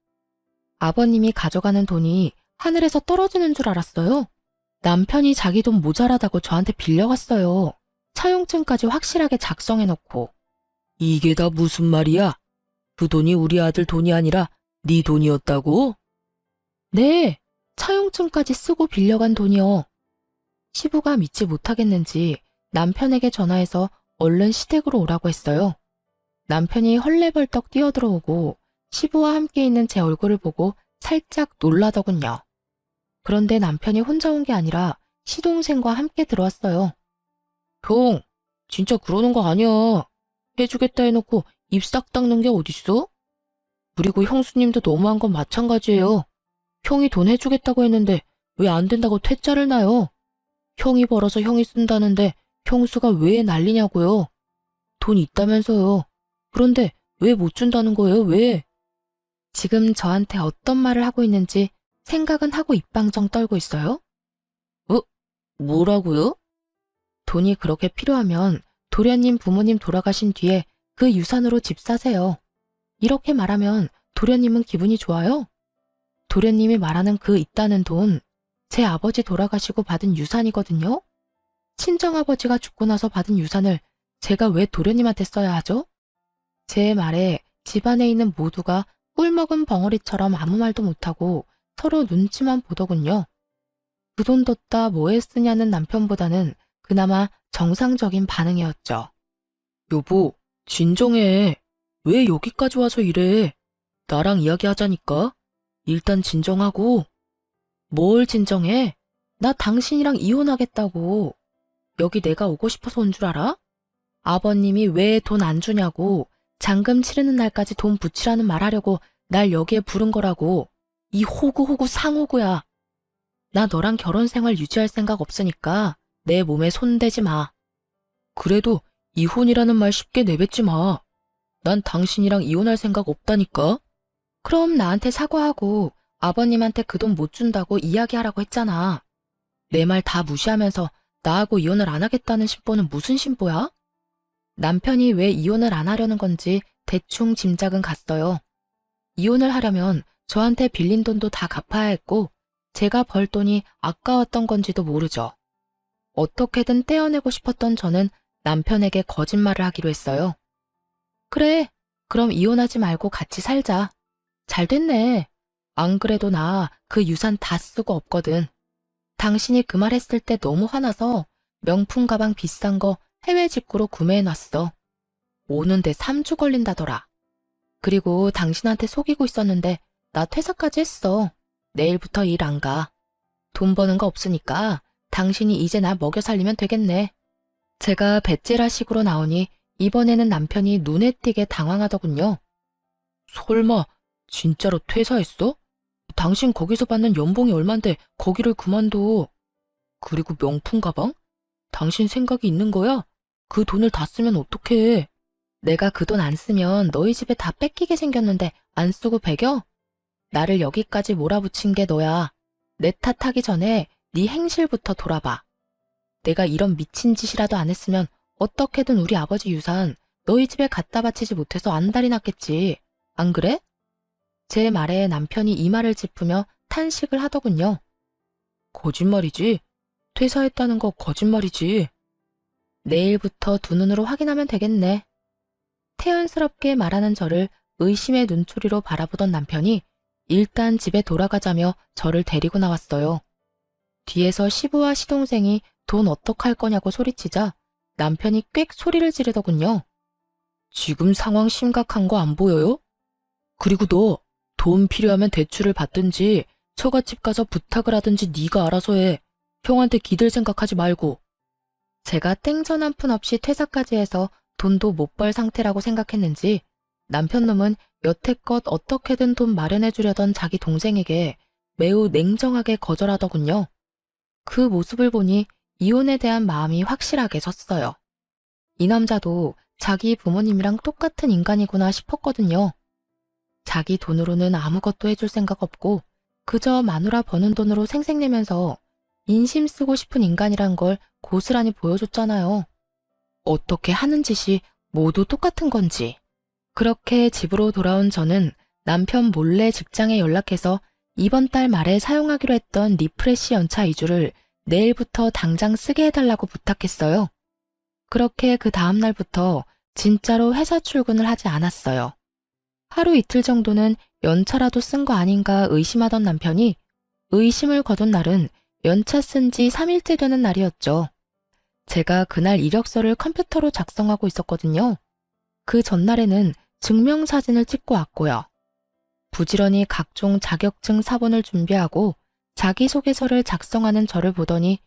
아버님이 가져가는 돈이 하늘에서 떨어지는 줄 알았어요. 남편이 자기 돈 모자라다고 저한테 빌려갔어요. 차용증까지 확실하게 작성해놓고. 이게 다 무슨 말이야? 그 돈이 우리 아들 돈이 아니라 네 돈이었다고? 네, 차용증까지 쓰고 빌려간 돈이요. 시부가 믿지 못하겠는지 남편에게 전화해서 얼른 시댁으로 오라고 했어요. 남편이 헐레벌떡 뛰어들어오고 시부와 함께 있는 제 얼굴을 보고 살짝 놀라더군요. 그런데 남편이 혼자 온 게 아니라 시동생과 함께 들어왔어요. 형, 진짜 그러는 거 아니야. 해주겠다 해놓고 입 싹 닦는 게 어딨어? 그리고 형수님도 너무한 건 마찬가지예요. 형이 돈 해주겠다고 했는데 왜 안 된다고 퇴짜를 놔요? 형이 벌어서 형이 쓴다는데 형수가 왜 난리냐고요? 돈 있다면서요. 그런데 왜 못 준다는 거예요, 왜? 지금 저한테 어떤 말을 하고 있는지 생각은 하고 입방정 떨고 있어요? 뭐라고요? 돈이 그렇게 필요하면 도련님 부모님 돌아가신 뒤에 그 유산으로 집 사세요. 이렇게 말하면 도련님은 기분이 좋아요? 도련님이 말하는 그 있다는 돈, 제 아버지 돌아가시고 받은 유산이거든요? 친정아버지가 죽고 나서 받은 유산을 제가 왜 도련님한테 써야 하죠? 제 말에 집안에 있는 모두가 꿀먹은 벙어리처럼 아무 말도 못하고 서로 눈치만 보더군요. 그 돈 뒀다 뭐에 쓰냐는 남편보다는 그나마 정상적인 반응이었죠. 여보, 진정해. 왜 여기까지 와서 이래? 나랑 이야기하자니까. 일단 진정하고. 뭘 진정해? 나 당신이랑 이혼하겠다고. 여기 내가 오고 싶어서 온 줄 알아? 아버님이 왜 돈 안 주냐고 잔금 치르는 날까지 돈 붙이라는 말 하려고 날 여기에 부른 거라고. 이 호구호구 상호구야. 나 너랑 결혼 생활 유지할 생각 없으니까 내 몸에 손대지 마. 그래도 이혼이라는 말 쉽게 내뱉지 마. 난 당신이랑 이혼할 생각 없다니까. 그럼 나한테 사과하고 아버님한테 그 돈 못 준다고 이야기하라고 했잖아. 내 말 다 무시하면서 나하고 이혼을 안 하겠다는 심보는 무슨 심보야? 남편이 왜 이혼을 안 하려는 건지 대충 짐작은 갔어요. 이혼을 하려면 저한테 빌린 돈도 다 갚아야 했고 제가 벌 돈이 아까웠던 건지도 모르죠. 어떻게든 떼어내고 싶었던 저는 남편에게 거짓말을 하기로 했어요. 그래, 그럼 이혼하지 말고 같이 살자. 잘 됐네. 안 그래도 나 그 유산 다 쓰고 없거든. 당신이 그 말 했을 때 너무 화나서 명품 가방 비싼 거 해외 직구로 구매해놨어. 오는데 3주 걸린다더라. 그리고 당신한테 속이고 있었는데 나 퇴사까지 했어. 내일부터 일 안 가. 돈 버는 거 없으니까 당신이 이제 나 먹여 살리면 되겠네. 제가 배째라식으로 나오니 이번에는 남편이 눈에 띄게 당황하더군요. 설마 진짜로 퇴사했어? 당신 거기서 받는 연봉이 얼만데 거기를 그만둬. 그리고 명품 가방? 당신 생각이 있는 거야? 그 돈을 다 쓰면 어떡해. 내가 그 돈 안 쓰면 너희 집에 다 뺏기게 생겼는데 안 쓰고 배겨? 나를 여기까지 몰아붙인 게 너야. 내 탓하기 전에 네 행실부터 돌아봐. 내가 이런 미친 짓이라도 안 했으면 어떻게든 우리 아버지 유산 너희 집에 갖다 바치지 못해서 안달이 났겠지. 안 그래? 제 말에 남편이 이마를 짚으며 탄식을 하더군요. 거짓말이지? 퇴사했다는 거 거짓말이지. 내일부터 두 눈으로 확인하면 되겠네. 태연스럽게 말하는 저를 의심의 눈초리로 바라보던 남편이 일단 집에 돌아가자며 저를 데리고 나왔어요. 뒤에서 시부와 시동생이 돈 어떡할 거냐고 소리치자 남편이 꽥 소리를 지르더군요. 지금 상황 심각한 거 안 보여요? 그리고 너 돈 필요하면 대출을 받든지 처갓집 가서 부탁을 하든지 네가 알아서 해. 형한테 기댈 생각하지 말고. 제가 땡전 한 푼 없이 퇴사까지 해서 돈도 못 벌 상태라고 생각했는지 남편 놈은 여태껏 어떻게든 돈 마련해 주려던 자기 동생에게 매우 냉정하게 거절하더군요. 그 모습을 보니 이혼에 대한 마음이 확실하게 섰어요. 이 남자도 자기 부모님이랑 똑같은 인간이구나 싶었거든요. 자기 돈으로는 아무것도 해줄 생각 없고 그저 마누라 버는 돈으로 생색내면서 인심 쓰고 싶은 인간이란 걸 고스란히 보여줬잖아요. 어떻게 하는 짓이 모두 똑같은 건지. 그렇게 집으로 돌아온 저는 남편 몰래 직장에 연락해서 이번 달 말에 사용하기로 했던 리프레시 연차 2주를 내일부터 당장 쓰게 해달라고 부탁했어요. 그렇게 그 다음 날부터 진짜로 회사 출근을 하지 않았어요. 하루 이틀 정도는 연차라도 쓴 거 아닌가 의심하던 남편이 의심을 거둔 날은 연차 쓴 지 3일째 되는 날이었죠. 제가 그날 이력서를 컴퓨터로 작성하고 있었거든요. 그 전날에는 증명사진을 찍고 왔고요. 부지런히 각종 자격증 사본을 준비하고 자기소개서를 작성하는 저를 보더니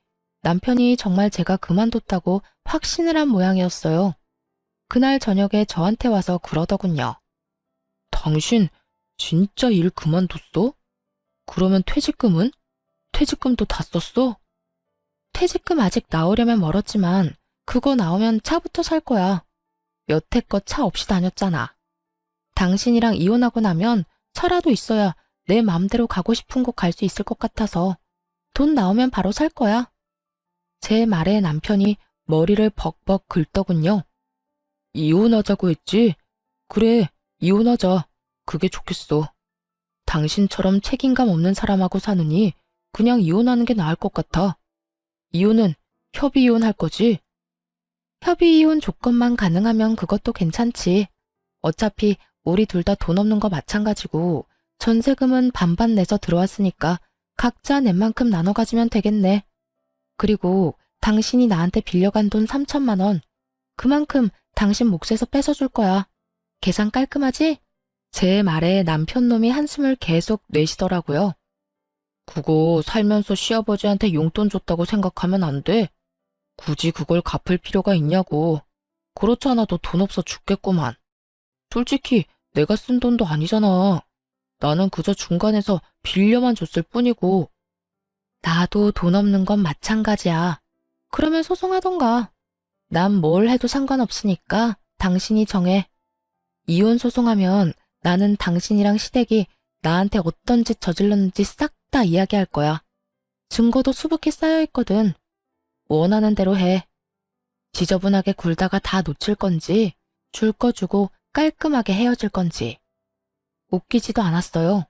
남편이 정말 제가 그만뒀다고 확신을 한 모양이었어요. 그날 저녁에 저한테 와서 그러더군요. 당신 진짜 일 그만뒀어? 그러면 퇴직금은? 퇴직금도 다 썼어? 퇴직금 아직 나오려면 멀었지만 그거 나오면 차부터 살 거야. 여태껏 차 없이 다녔잖아. 당신이랑 이혼하고 나면 차라도 있어야 내 맘대로 가고 싶은 곳 갈 수 있을 것 같아서 돈 나오면 바로 살 거야. 제 말에 남편이 머리를 벅벅 긁더군요. 이혼하자고 했지? 그래, 이혼하자. 그게 좋겠어. 당신처럼 책임감 없는 사람하고 사느니 그냥 이혼하는 게 나을 것 같아. 이혼은 협의 이혼할 거지? 협의 이혼 조건만 가능하면 그것도 괜찮지. 어차피 우리 둘 다 돈 없는 거 마찬가지고 전세금은 반반 내서 들어왔으니까 각자 낸 만큼 나눠 가지면 되겠네. 그리고 당신이 나한테 빌려간 돈 3천만 원. 그만큼 당신 몫에서 뺏어줄 거야. 계산 깔끔하지? 제 말에 남편놈이 한숨을 계속 내쉬더라고요. 그거 살면서 시아버지한테 용돈 줬다고 생각하면 안 돼. 굳이 그걸 갚을 필요가 있냐고. 그렇지 않아도 돈 없어 죽겠구만. 솔직히 내가 쓴 돈도 아니잖아. 나는 그저 중간에서 빌려만 줬을 뿐이고. 나도 돈 없는 건 마찬가지야. 그러면 소송하던가. 난 뭘 해도 상관없으니까 당신이 정해. 이혼 소송하면 나는 당신이랑 시댁이 나한테 어떤 짓 저질렀는지 싹 다 이야기할 거야. 증거도 수북히 쌓여있거든. 원하는 대로 해. 지저분하게 굴다가 다 놓칠 건지 줄 거 주고 깔끔하게 헤어질 건지. 웃기지도 않았어요.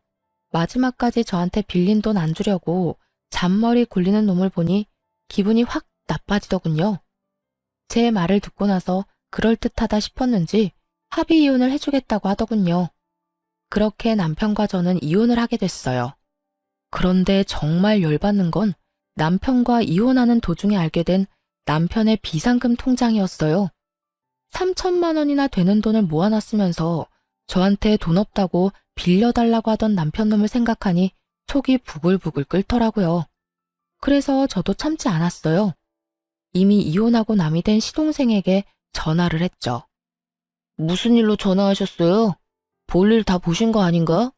마지막까지 저한테 빌린 돈 안 주려고 잔머리 굴리는 놈을 보니 기분이 확 나빠지더군요. 제 말을 듣고 나서 그럴듯하다 싶었는지 합의 이혼을 해주겠다고 하더군요. 그렇게 남편과 저는 이혼을 하게 됐어요. 그런데 정말 열받는 건 남편과 이혼하는 도중에 알게 된 남편의 비상금 통장이었어요. 3천만 원이나 되는 돈을 모아놨으면서 저한테 돈 없다고 빌려달라고 하던 남편놈을 생각하니 속이 부글부글 끓더라고요. 그래서 저도 참지 않았어요. 이미 이혼하고 남이 된 시동생에게 전화를 했죠. 무슨 일로 전화하셨어요? 볼일 다 보신 거 아닌가?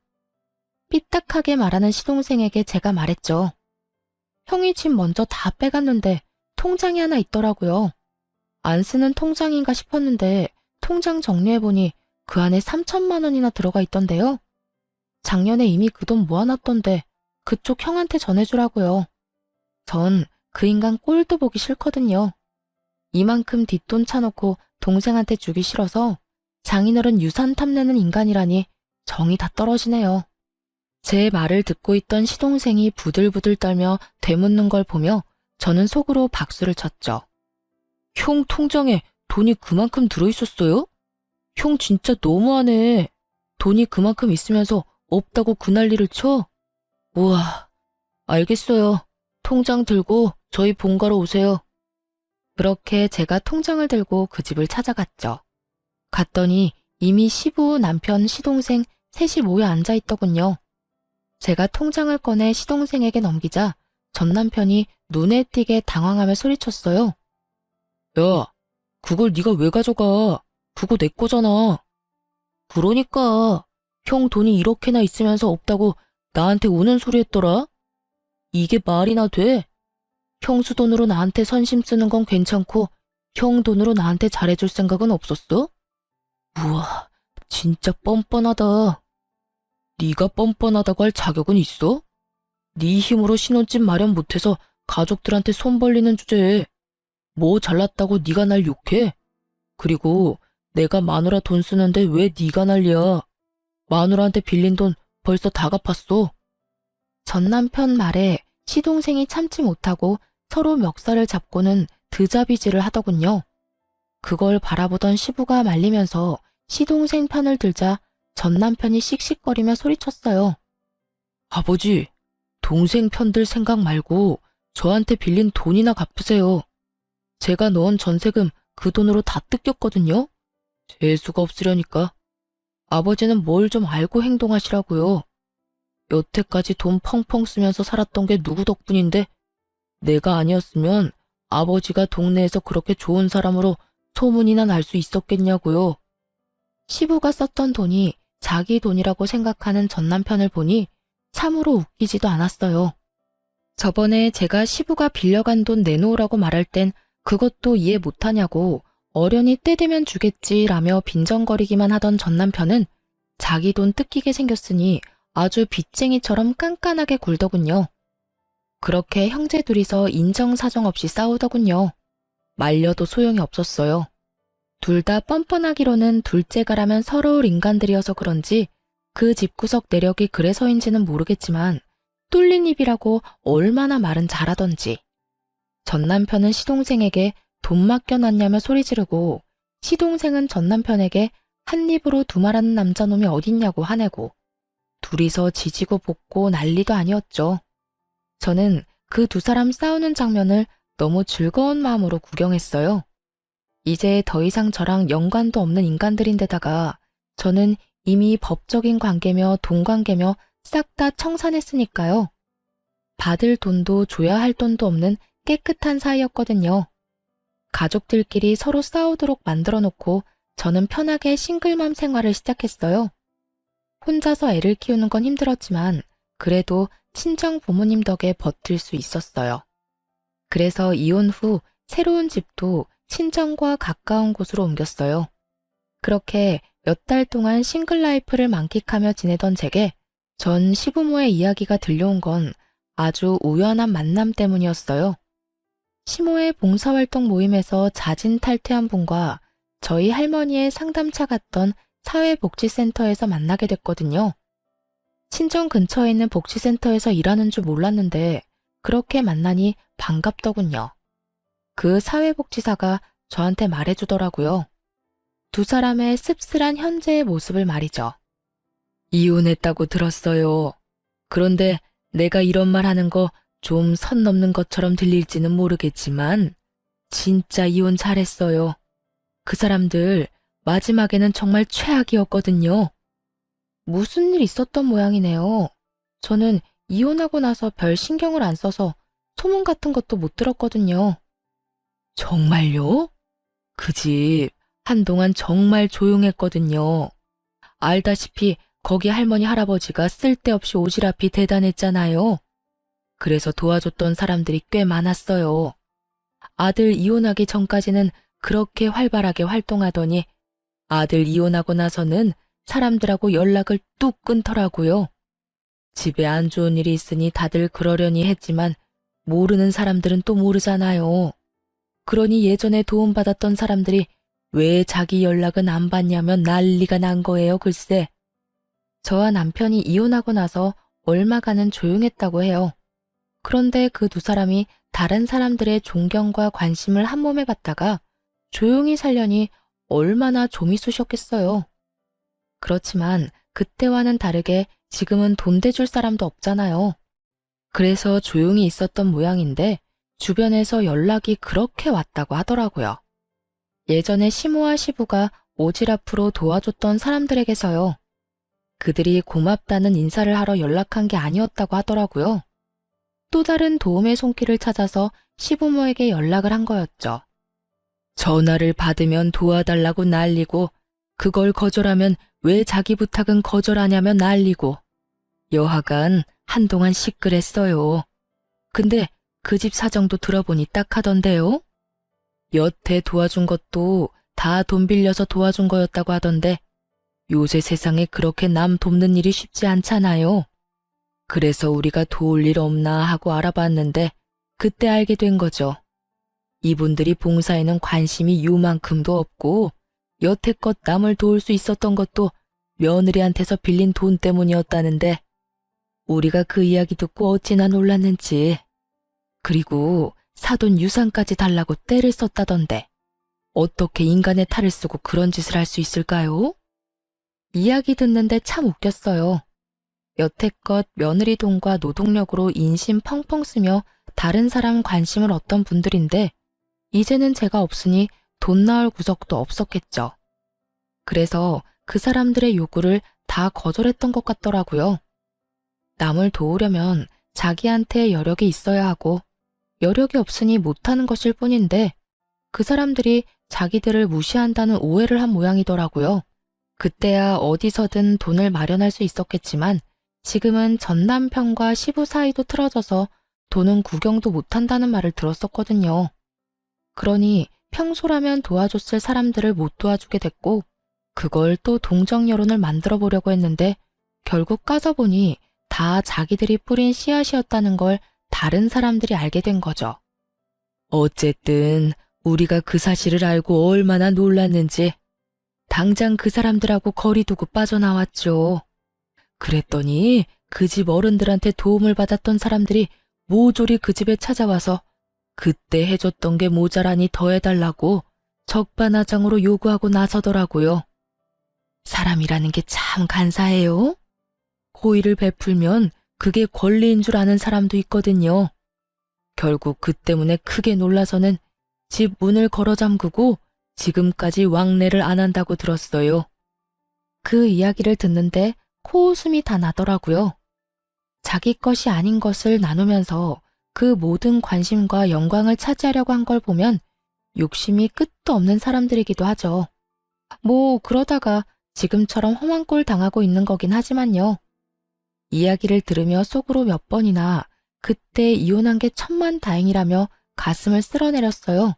삐딱하게 말하는 시동생에게 제가 말했죠. 형이 집 먼저 다 빼갔는데 통장이 하나 있더라고요. 안 쓰는 통장인가 싶었는데 통장 정리해보니 그 안에 3천만 원이나 들어가 있던데요. 작년에 이미 그 돈 모아놨던데 그쪽 형한테 전해주라고요. 전 그 인간 꼴도 보기 싫거든요. 이만큼 뒷돈 차놓고 동생한테 주기 싫어서 장인어른 유산 탐내는 인간이라니 정이 다 떨어지네요. 제 말을 듣고 있던 시동생이 부들부들 떨며 되묻는 걸 보며 저는 속으로 박수를 쳤죠. 형 통장에 돈이 그만큼 들어있었어요? 형 진짜 너무하네. 돈이 그만큼 있으면서 없다고 그 난리를 쳐? 우와, 알겠어요. 통장 들고 저희 본가로 오세요. 그렇게 제가 통장을 들고 그 집을 찾아갔죠. 갔더니 이미 시부, 남편, 시동생 셋이 모여 앉아 있더군요. 제가 통장을 꺼내 시동생에게 넘기자 전 남편이 눈에 띄게 당황하며 소리쳤어요. 야, 그걸 네가 왜 가져가? 그거 내 거잖아. 그러니까 형 돈이 이렇게나 있으면서 없다고 나한테 우는 소리 했더라? 이게 말이나 돼? 형수 돈으로 나한테 선심 쓰는 건 괜찮고 형 돈으로 나한테 잘해줄 생각은 없었어? 우와, 진짜 뻔뻔하다. 네가 뻔뻔하다고 할 자격은 있어? 네 힘으로 신혼집 마련 못해서 가족들한테 손 벌리는 주제에 뭐 잘났다고 네가 날 욕해? 그리고 내가 마누라 돈 쓰는데 왜 네가 난리야? 마누라한테 빌린 돈 벌써 다 갚았어. 전 남편 말에 시동생이 참지 못하고 서로 멱살을 잡고는 드자비질을 하더군요. 그걸 바라보던 시부가 말리면서 시동생 편을 들자 전 남편이 씩씩거리며 소리쳤어요. 아버지, 동생 편들 생각 말고 저한테 빌린 돈이나 갚으세요. 제가 넣은 전세금 그 돈으로 다 뜯겼거든요. 재수가 없으려니까. 아버지는 뭘 좀 알고 행동하시라고요. 여태까지 돈 펑펑 쓰면서 살았던 게 누구 덕분인데 내가 아니었으면 아버지가 동네에서 그렇게 좋은 사람으로 소문이나 날 수 있었겠냐고요. 시부가 썼던 돈이 자기 돈이라고 생각하는 전 남편을 보니 참으로 웃기지도 않았어요. 저번에 제가 시부가 빌려간 돈 내놓으라고 말할 땐 그것도 이해 못하냐고 어련히 때 되면 주겠지라며 빈정거리기만 하던 전 남편은 자기 돈 뜯기게 생겼으니 아주 빚쟁이처럼 깐깐하게 굴더군요. 그렇게 형제 둘이서 인정사정 없이 싸우더군요. 말려도 소용이 없었어요. 둘 다 뻔뻔하기로는 둘째가라면 서러울 인간들이어서 그런지 그 집구석 내력이 그래서인지는 모르겠지만 뚫린 입이라고 얼마나 말은 잘하던지. 전 남편은 시동생에게 돈 맡겨놨냐며 소리 지르고 시동생은 전 남편에게 한 입으로 두말하는 남자놈이 어딨냐고 화내고 둘이서 지지고 볶고 난리도 아니었죠. 저는 그 두 사람 싸우는 장면을 너무 즐거운 마음으로 구경했어요. 이제 더 이상 저랑 연관도 없는 인간들인데다가 저는 이미 법적인 관계며 돈관계며 싹 다 청산했으니까요. 받을 돈도 줘야 할 돈도 없는 깨끗한 사이였거든요. 가족들끼리 서로 싸우도록 만들어 놓고 저는 편하게 싱글맘 생활을 시작했어요. 혼자서 애를 키우는 건 힘들었지만 그래도 친정 부모님 덕에 버틸 수 있었어요. 그래서 이혼 후 새로운 집도 친정과 가까운 곳으로 옮겼어요. 그렇게 몇 달 동안 싱글 라이프를 만끽하며 지내던 제게 전 시부모의 이야기가 들려온 건 아주 우연한 만남 때문이었어요. 시모의 봉사활동 모임에서 자진 탈퇴한 분과 저희 할머니의 상담차 갔던 사회복지센터에서 만나게 됐거든요. 친정 근처에 있는 복지센터에서 일하는 줄 몰랐는데 그렇게 만나니 반갑더군요. 그 사회복지사가 저한테 말해주더라고요. 두 사람의 씁쓸한 현재의 모습을 말이죠. 이혼했다고 들었어요. 그런데 내가 이런 말 하는 거 좀 선 넘는 것처럼 들릴지는 모르겠지만 진짜 이혼 잘했어요. 그 사람들 마지막에는 정말 최악이었거든요. 무슨 일 있었던 모양이네요. 저는 이혼하고 나서 별 신경을 안 써서 소문 같은 것도 못 들었거든요. 정말요? 그 집 한동안 정말 조용했거든요. 알다시피 거기 할머니 할아버지가 쓸데없이 오지랖이 대단했잖아요. 그래서 도와줬던 사람들이 꽤 많았어요. 아들 이혼하기 전까지는 그렇게 활발하게 활동하더니 아들 이혼하고 나서는 사람들하고 연락을 뚝 끊더라고요. 집에 안 좋은 일이 있으니 다들 그러려니 했지만 모르는 사람들은 또 모르잖아요. 그러니 예전에 도움받았던 사람들이 왜 자기 연락은 안 받냐면 난리가 난 거예요, 글쎄. 저와 남편이 이혼하고 나서 얼마간은 조용했다고 해요. 그런데 그 두 사람이 다른 사람들의 존경과 관심을 한 몸에 받다가 조용히 살려니 얼마나 좀이 쑤셨겠어요. 그렇지만 그때와는 다르게 지금은 돈 대줄 사람도 없잖아요. 그래서 조용히 있었던 모양인데 주변에서 연락이 그렇게 왔다고 하더라고요. 예전에 시모와 시부가 오지랖으로 도와줬던 사람들에게서요. 그들이 고맙다는 인사를 하러 연락한 게 아니었다고 하더라고요. 또 다른 도움의 손길을 찾아서 시부모에게 연락을 한 거였죠. 전화를 받으면 도와달라고 난리고 그걸 거절하면 왜 자기 부탁은 거절하냐며 난리고 여하간 한동안 시끌했어요. 근데 그 집 사정도 들어보니 딱하던데요. 여태 도와준 것도 다 돈 빌려서 도와준 거였다고 하던데 요새 세상에 그렇게 남 돕는 일이 쉽지 않잖아요. 그래서 우리가 도울 일 없나 하고 알아봤는데 그때 알게 된 거죠. 이분들이 봉사에는 관심이 요만큼도 없고 여태껏 남을 도울 수 있었던 것도 며느리한테서 빌린 돈 때문이었다는데 우리가 그 이야기 듣고 어찌나 놀랐는지. 그리고 사돈 유산까지 달라고 떼를 썼다던데 어떻게 인간의 탈을 쓰고 그런 짓을 할 수 있을까요? 이야기 듣는데 참 웃겼어요. 여태껏 며느리 돈과 노동력으로 인심 펑펑 쓰며 다른 사람 관심을 얻던 분들인데 이제는 제가 없으니 돈 나올 구석도 없었겠죠. 그래서 그 사람들의 요구를 다 거절했던 것 같더라고요. 남을 도우려면 자기한테 여력이 있어야 하고 여력이 없으니 못하는 것일 뿐인데 그 사람들이 자기들을 무시한다는 오해를 한 모양이더라고요. 그때야 어디서든 돈을 마련할 수 있었겠지만 지금은 전 남편과 시부 사이도 틀어져서 돈은 구경도 못한다는 말을 들었었거든요. 그러니 평소라면 도와줬을 사람들을 못 도와주게 됐고 그걸 또 동정 여론을 만들어 보려고 했는데 결국 까져보니 다 자기들이 뿌린 씨앗이었다는 걸 다른 사람들이 알게 된 거죠. 어쨌든 우리가 그 사실을 알고 얼마나 놀랐는지 당장 그 사람들하고 거리 두고 빠져나왔죠. 그랬더니 그 집 어른들한테 도움을 받았던 사람들이 모조리 그 집에 찾아와서 그때 해줬던 게 모자라니 더 해달라고 적반하장으로 요구하고 나서더라고요. 사람이라는 게 참 간사해요. 호의를 베풀면 그게 권리인 줄 아는 사람도 있거든요. 결국 그 때문에 크게 놀라서는 집 문을 걸어 잠그고 지금까지 왕래를 안 한다고 들었어요. 그 이야기를 듣는데 코웃음이 다 나더라고요. 자기 것이 아닌 것을 나누면서 그 모든 관심과 영광을 차지하려고 한 걸 보면 욕심이 끝도 없는 사람들이기도 하죠. 뭐 그러다가 지금처럼 험한 꼴 당하고 있는 거긴 하지만요. 이야기를 들으며 속으로 몇 번이나 그때 이혼한 게 천만 다행이라며 가슴을 쓸어내렸어요.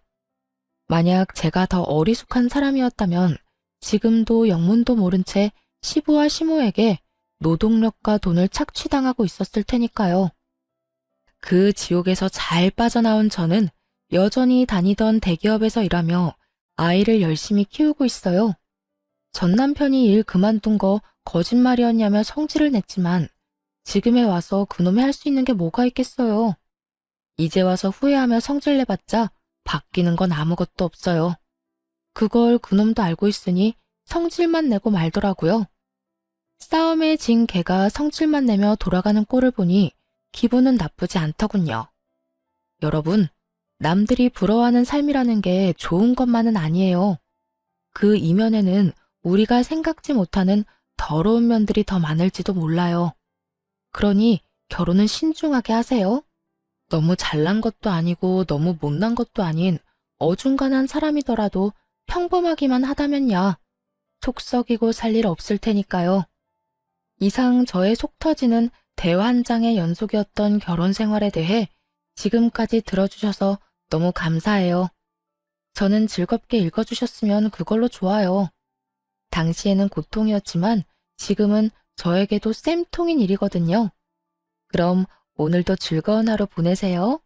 만약 제가 더 어리숙한 사람이었다면 지금도 영문도 모른 채 시부와 시모에게 노동력과 돈을 착취당하고 있었을 테니까요. 그 지옥에서 잘 빠져나온 저는 여전히 다니던 대기업에서 일하며 아이를 열심히 키우고 있어요. 전 남편이 일 그만둔 거 거짓말이었냐며 성질을 냈지만 지금에 와서 그놈이 할 수 있는 게 뭐가 있겠어요. 이제 와서 후회하며 성질내봤자 바뀌는 건 아무것도 없어요. 그걸 그놈도 알고 있으니 성질만 내고 말더라고요. 싸움에 진 개가 성질만 내며 돌아가는 꼴을 보니 기분은 나쁘지 않더군요. 여러분, 남들이 부러워하는 삶이라는 게 좋은 것만은 아니에요. 그 이면에는 우리가 생각지 못하는 더러운 면들이 더 많을지도 몰라요. 그러니 결혼은 신중하게 하세요. 너무 잘난 것도 아니고 너무 못난 것도 아닌 어중간한 사람이더라도 평범하기만 하다면야 속 썩이고 살 일 없을 테니까요. 이상 저의 속 터지는 대화 한 장의 연속이었던 결혼 생활에 대해 지금까지 들어주셔서 너무 감사해요. 저는 즐겁게 읽어주셨으면 그걸로 좋아요. 당시에는 고통이었지만 지금은 저에게도 쌤통인 일이거든요. 그럼 오늘도 즐거운 하루 보내세요.